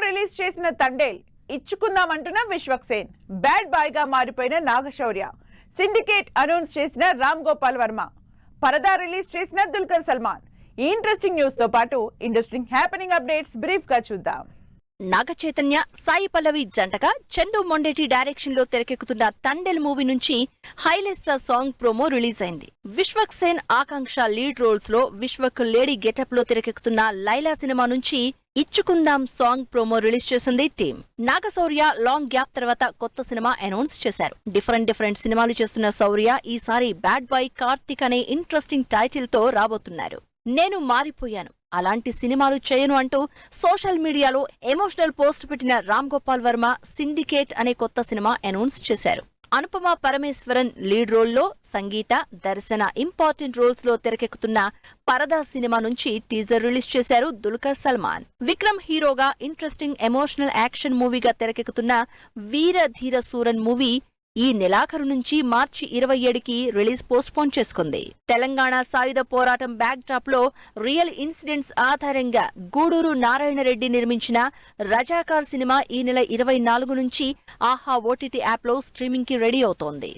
Release చేసిన Thandel ఇచ్చుకుందామంటున్న Vishwaksen, bad boy గా మారిపోయిన నాగశౌర్య, సిండికేట్ అనౌన్స్ చేసిన రామ్ గోపాల్ వర్మ, పరదా రిలీజ్ చేసిన దుల్కర్ సల్మాన్. ఈ ఇంట్రెస్టింగ్ న్యూస్ తో పాటు ఇంట్రెస్టింగ్ హ్యాపెనింగ్ అప్డేట్స్ బ్రీఫ్ గా చూద్దాం. నాగ చైతన్య, సాయి పల్లవి జంటగా చందు మొండేటి డైరెక్షన్ లో తెరకెక్కుతున్న తండేల్ మూవీ నుంచి హైలెస్సా సాంగ్ ప్రోమో రిలీజ్ అయింది. విశ్వక్సేన్, ఆకాంక్ష లీడ్ రోల్స్ లో విశ్వక్ లేడీ గెటప్ లో తెరకెక్కుతున్న లైలా సినిమా నుంచి ఇచ్చుకుందాం సాంగ్ ప్రోమో రిలీజ్ చేసింది టీం. నాగశౌర్య లాంగ్ గ్యాప్ తర్వాత కొత్త సినిమా అనౌన్స్ చేశారు. డిఫరెంట్ సినిమాలు చేస్తున్న శౌర్య ఈసారి బ్యాడ్ బాయ్ కార్తిక్ అనే ఇంట్రెస్టింగ్ టైటిల్ తో రాబోతున్నారు. నేను మారిపోయాను, అలాంటి సినిమాలు చేయను అంటూ సోషల్ మీడియాలో ఎమోషనల్ పోస్ట్ పెట్టిన రామ్ గోపాల్ వర్మ సిండికేట్ అనే కొత్త సినిమా అనౌన్స్ చేశారు. అనుపమ పరమేశ్వరన్ లీడ్ రోల్లో, సంగీత, దర్శన ఇంపార్టెంట్ రోల్స్ లో తెరకెక్కుతున్న పరదా సినిమా నుంచి టీజర్ రిలీజ్ చేశారు దుల్కర్ సల్మాన్. విక్రమ్ హీరోగా ఇంట్రెస్టింగ్ ఎమోషనల్ యాక్షన్ మూవీగా తెరకెక్కుతున్న వీర ధీర సూరన్ మూవీ ఈ నెలాఖరు నుంచి మార్చి 27కి రిలీజ్ పోస్ట్పోన్ చేసుకుంది. తెలంగాణ సాయుధ పోరాటం బ్యాక్ డ్రాప్ లో రియల్ ఇన్సిడెంట్స్ ఆధారంగా గూడూరు నారాయణరెడ్డి నిర్మించిన రజాకార్ సినిమా ఈ నెల 24 నుంచి ఆహా ఓటీటీ యాప్ లో స్ట్రీమింగ్ కి రెడీ అవుతోంది.